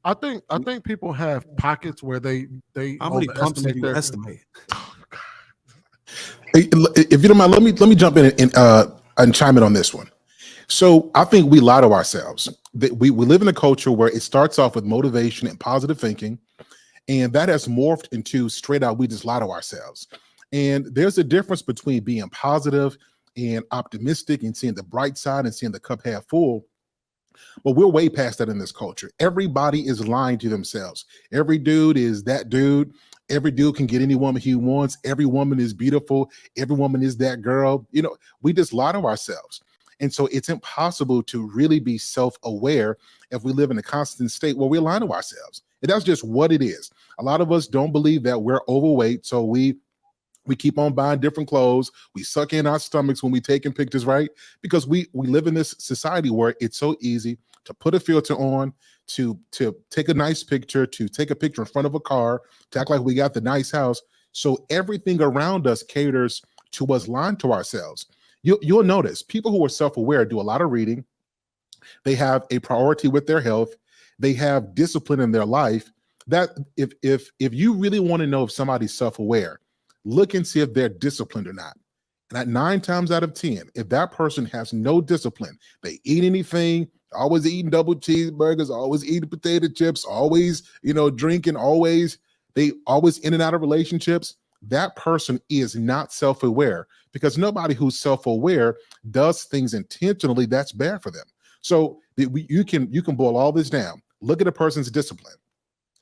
I think people have pockets where they How many pumps do overestimate you their. estimate? If you don't mind, let me jump in and chime in on this one. So I think we lie to ourselves. That we live in a culture where it starts off with motivation and positive thinking, and that has morphed into straight out we just lie to ourselves. And there's a difference between being positive and optimistic and seeing the bright side and seeing the cup half full. But we're way past that in this culture. Everybody is lying to themselves. Every dude is that dude. Every dude can get any woman he wants. Every woman is beautiful. Every woman is that girl. We just lie to ourselves. And so it's impossible to really be self-aware if we live in a constant state where we're lying to ourselves. And that's just what it is. A lot of us don't believe that we're overweight, so we keep on buying different clothes. We suck in our stomachs when we taking pictures, right? Because we live in this society where it's so easy to put a filter on, to take a nice picture, to take a picture in front of a car, to act like we got the nice house. So everything around us caters to us lying to ourselves. You'll notice people who are self-aware do a lot of reading. They have a priority with their health. They have discipline in their life. That if you really want to know if somebody's self-aware, look and see if they're disciplined or not. And at 9 times out of 10, if that person has no discipline, they eat anything, always eating double cheeseburgers, always eating potato chips, always, drinking, they always in and out of relationships, that person is not self-aware, because nobody who's self-aware does things intentionally that's bad for them. So you can boil all this down. Look at a person's discipline.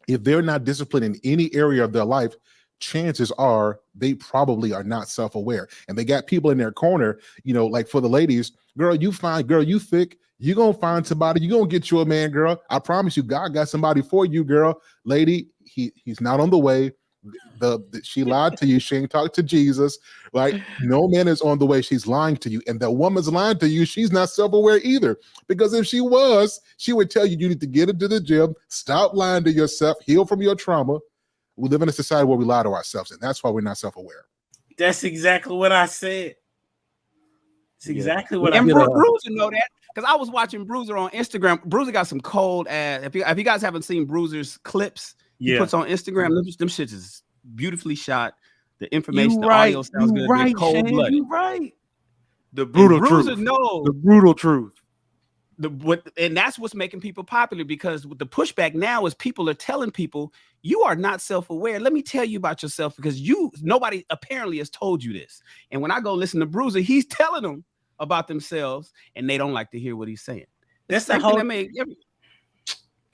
If they're not disciplined in any area of their life, chances are they probably are not self-aware. And they got people in their corner, like for the ladies, girl, you fine, girl, you thick, you gonna find somebody, you gonna get you a man, girl. I promise you, God got somebody for you, girl. Lady, he's not on the way. She lied to you. She ain't talked to Jesus. Like, no man is on the way. She's lying to you. And that woman's lying to you. She's not self-aware either. Because if she was, she would tell you need to get into the gym, stop lying to yourself, heal from your trauma. We live in a society where we lie to ourselves, and that's why we're not self-aware. That's exactly what I said. It's exactly what and I Bruiser know that, because I was watching Bruiser on Instagram. Bruiser got some cold ass. If you guys haven't seen Bruiser's clips, he puts on Instagram. Them shits is beautifully shot. The information, the audio sounds good. Right, cold blood. You right. The brutal truth. The brutal truth. And that's what's making people popular, because with the pushback now is people are telling people you are not self-aware. Let me tell you about yourself, because nobody apparently has told you this. And when I go listen to Bruiser, he's telling them about themselves, and they don't like to hear what he's saying. That's the whole.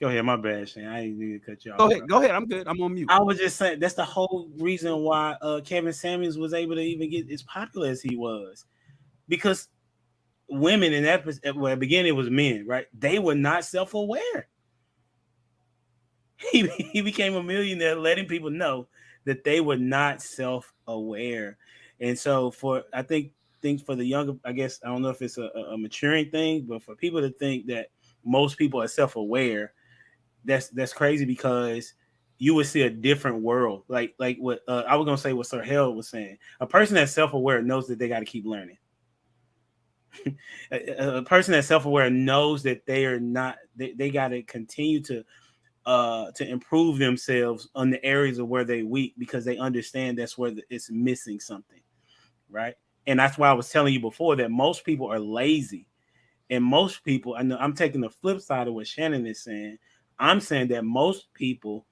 Go ahead, my bad, Shane. I ain't need to cut you off. Go ahead. I'm good. I'm on mute. I was just saying that's the whole reason why Kevin Samuels was able to even get as popular as he was, because women in that at the beginning it was men, right? They were not self-aware. He became a millionaire letting people know that they were not self-aware. And so I think for the younger, I guess, I don't know if it's a maturing thing, but for people to think that most people are self-aware, that's crazy, because you would see a different world. Like what I was gonna say what Sir Held was saying. A person that's self-aware knows that they got to keep learning. A person that's self-aware knows that they are not. They got to continue to improve themselves on the areas of where they're weak, because they understand that's where it's missing something, right? And that's why I was telling you before that most people are lazy, and most people. I know I'm taking the flip side of what Shannon is saying. I'm saying that most people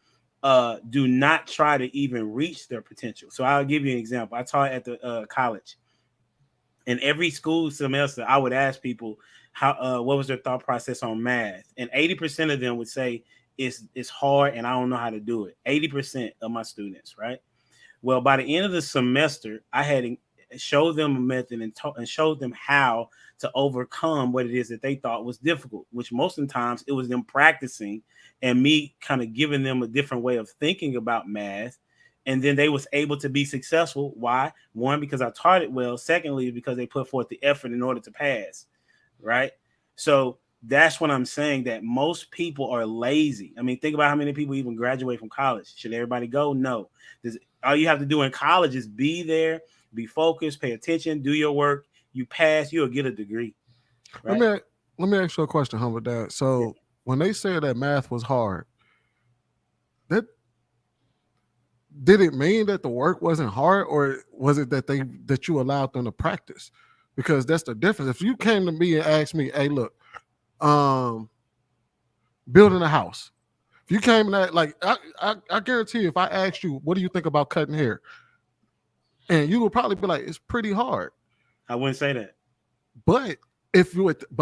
do not try to even reach their potential. So I'll give you an example. I taught at the college. In every school semester, I would ask people what was their thought process on math, and 80% of them would say it's hard and I don't know how to do it. 80% of my students, right? Well, by the end of the semester, I had showed them a method and showed them how to overcome what it is that they thought was difficult, which most of the times it was them practicing and me kind of giving them a different way of thinking about math. And then they was able to be successful. Why? One, because I taught it well. Secondly, because they put forth the effort in order to pass, right? So that's what I'm saying, that most people are lazy. I mean, think about how many people even graduate from college. Should everybody go? No. All you have to do in college is be there, be focused, pay attention, do your work. You pass, you'll get a degree. Right? Let me ask you a question, Humble Dad. So when they say that math was hard, that did it mean that the work wasn't hard, or was it that you allowed them to practice? Because that's the difference. If you came to me and asked me, hey, look, building a house. If you came and like I guarantee you, if I asked you, what do you think about cutting hair? And you would probably be like, it's pretty hard. I wouldn't say that. But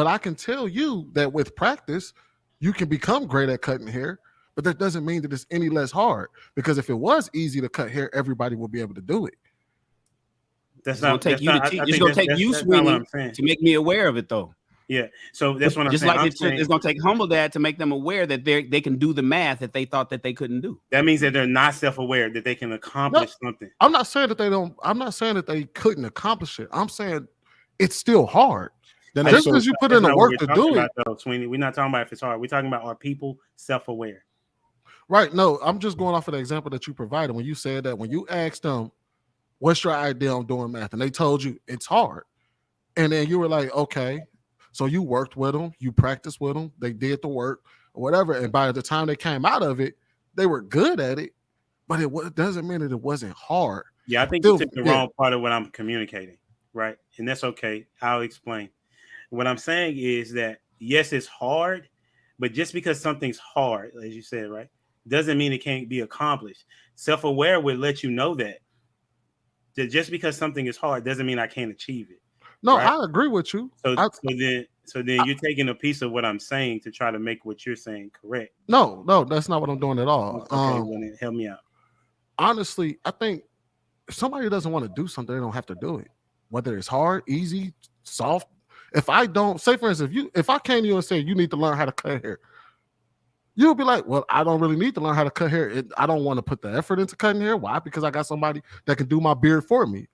I can tell you that with practice, you can become great at cutting hair. But that doesn't mean that it's any less hard. Because if it was easy to cut hair, everybody would be able to do it. It's gonna take you, Sweeney, to make me aware of it, though. Yeah, so that's what I'm just saying. Like it's gonna take Humble Dad to make them aware that they can do the math that they thought that they couldn't do. That means that they're not self-aware that they can accomplish something. I'm not saying that they don't. I'm not saying that they couldn't accomplish it. I'm saying it's still hard. Then just because you put in the work to do it, though, Sweeney, we're not talking about if it's hard. We're talking about, are people self-aware? Right. No, I'm just going off of the example that you provided when you said that when you asked them, what's your idea on doing math? And they told you it's hard. And then you were like, okay. So you worked with them, you practiced with them, they did the work or whatever. And by the time they came out of it, they were good at it, but it doesn't mean that it wasn't hard. Yeah, I think you took the wrong part of what I'm communicating, right? And that's okay. I'll explain. What I'm saying is that, yes, it's hard, but just because something's hard, as you said, right, doesn't mean it can't be accomplished. Self-aware would let you know that just because something is hard doesn't mean I can't achieve it. No, right? I agree with you. So then you're taking a piece of what I'm saying to try to make what you're saying correct. No, that's not what I'm doing at all. Okay, well, then help me out. Honestly, I think if somebody doesn't want to do something, they don't have to do it. Whether it's hard, easy, soft. If I don't, say for instance, if I came to you and said you need to learn how to cut hair, you'll be like, well, I don't really need to learn how to cut hair. I don't want to put the effort into cutting hair. Why? Because I got somebody that can do my beard for me.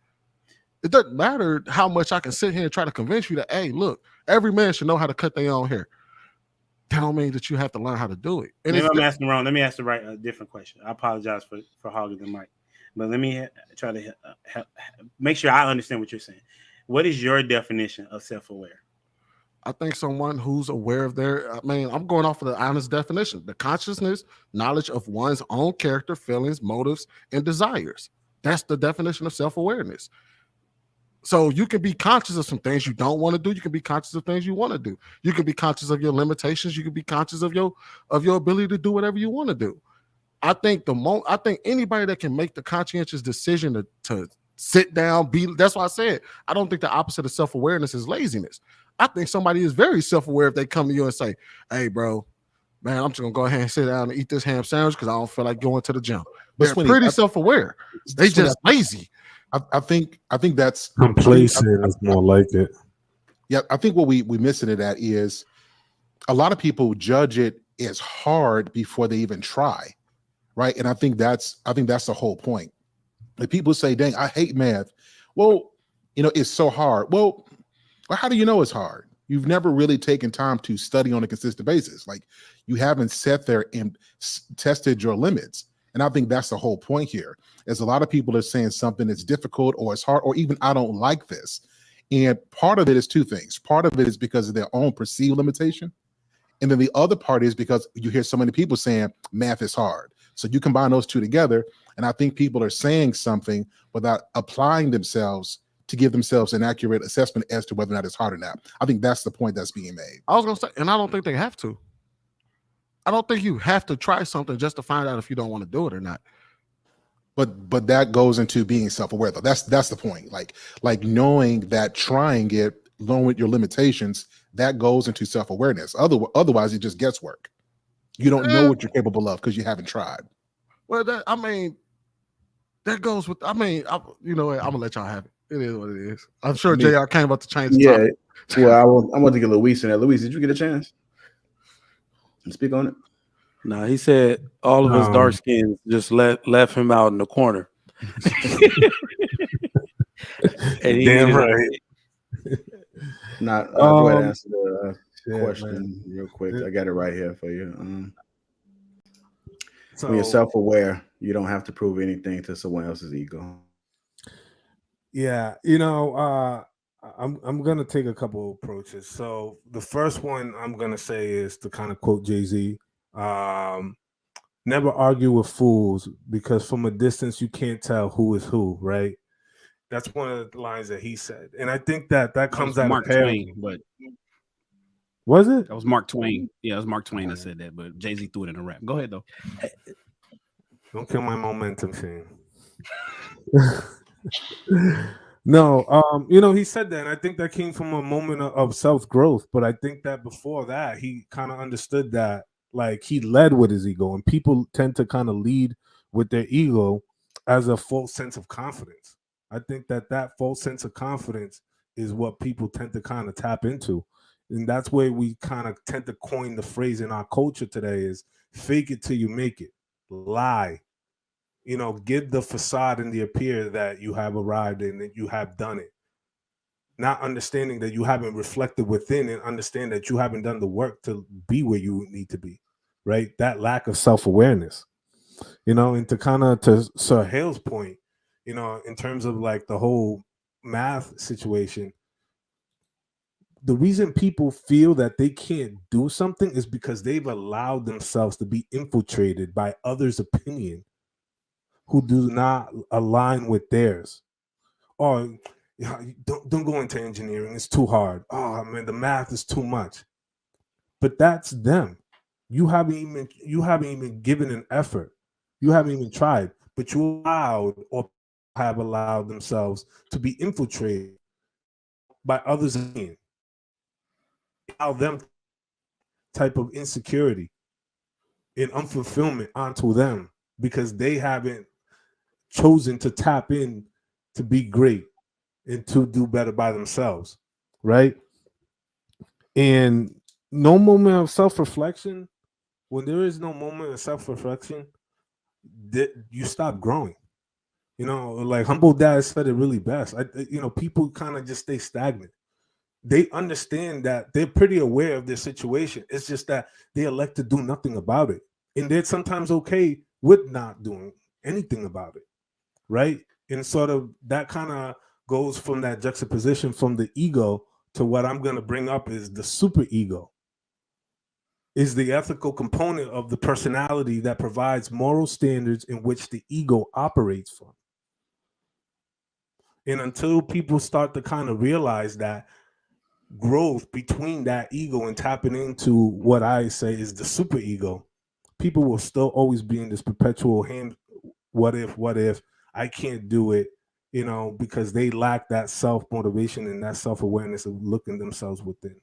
It doesn't matter how much I can sit here and try to convince you that, hey, look, every man should know how to cut their own hair. That don't mean that you have to learn how to do it. And maybe I'm asking wrong. Let me ask a different question. I apologize for hogging the mic, but let me try to make sure I understand what you're saying. What is your definition of self-aware? I think someone who's aware of I'm going off of the honest definition, the consciousness, knowledge of one's own character, feelings, motives, and desires. That's the definition of self-awareness. So you can be conscious of some things you don't want to do. You can be conscious of things you want to do. You can be conscious of your limitations. You can be conscious of your ability to do whatever you want to do. I think anybody that can make the conscientious decision to sit down, that's why I said I don't think the opposite of self-awareness is laziness. I think somebody is very self-aware if they come to you and say, hey, bro, man, I'm just gonna go ahead and sit down and eat this ham sandwich because I don't feel like going to the gym. They're pretty self-aware. They just lazy. I think that's complacent is more like it. Yeah, I think what we missing it at is a lot of people judge it as hard before they even try, right? And I think that's the whole point. Like people say, "Dang, I hate math." Well, it's so hard. Well, how do you know it's hard? You've never really taken time to study on a consistent basis. Like you haven't sat there and tested your limits. And I think that's the whole point here. Is a lot of people are saying something that's difficult or it's hard or even I don't like this. And part of it is two things. Part of it is because of their own perceived limitation. And then the other part is because you hear so many people saying math is hard. So you combine those two together. And I think people are saying something without applying themselves to give themselves an accurate assessment as to whether or not it's hard or not. I think that's the point that's being made. I was going to say, and I don't think they have to. I don't think you have to try something just to find out if you don't want to do it or not. But that goes into being self-aware though. That's the point. Like knowing that trying it, knowing your limitations, that goes into self-awareness. Otherwise it just gets work. You don't know what you're capable of because you haven't tried. Well, that goes with, I'm gonna let y'all have it. It is what it is. I'm sure JR came up to change the topic. Well, I want to get Luis in there. Luis, did you get a chance to speak on it? No, he said all of his dark skins just left him out in the corner. And damn right. Go ahead and answer the question real quick. I got it right here for you. When you're self-aware, you don't have to prove anything to someone else's ego. Yeah, I'm gonna take a couple approaches. So the first one I'm gonna say is to kind of quote Jay-Z. never argue with fools because from a distance you can't tell who is who, right? That's one of the lines that he said, and I think that comes out of Mark Twain, but was it? that was Mark Twain. Yeah, it was Mark Twain that said that, but Jay-Z threw it in a rap. Go ahead though. Don't kill my momentum, Shane. No, he said that, and I think that came from a moment of self-growth. But I think that before that, he kind of understood that, like, he led with his ego, and people tend to kind of lead with their ego as a false sense of confidence. I think that false sense of confidence is what people tend to kind of tap into, and that's where we kind of tend to coin the phrase in our culture today: is fake it till you make it, lie. Give the facade and the appear that you have arrived and that you have done it, not understanding that you haven't reflected within and understand that you haven't done the work to be where you need to be, right? That lack of self-awareness, and to kind of, to Sir Hale's point, in terms of like the whole math situation, the reason people feel that they can't do something is because they've allowed themselves to be infiltrated by others' opinion who do not align with theirs. Or don't go into engineering, it's too hard. Oh man, the math is too much. But that's them. You haven't even given an effort. You haven't even tried, but you allowed or have allowed themselves to be infiltrated by others again. Allow them type of insecurity and unfulfillment onto them because they haven't chosen to tap in to be great and to do better by themselves, right? And no moment of self-reflection, when there is no moment of self-reflection, you stop growing. Like Humble Dad said it really best. People kind of just stay stagnant. They understand that they're pretty aware of their situation. It's just that they elect to do nothing about it. And they're sometimes okay with not doing anything about it, right? And sort of that kind of goes from that juxtaposition from the ego to what I'm going to bring up is the super ego. Is the ethical component of the personality that provides moral standards in which the ego operates from. And until people start to kind of realize that growth between that ego and tapping into what I say is the super ego, people will still always be in this perpetual what if I can't do it, because they lack that self-motivation and that self-awareness of looking themselves within.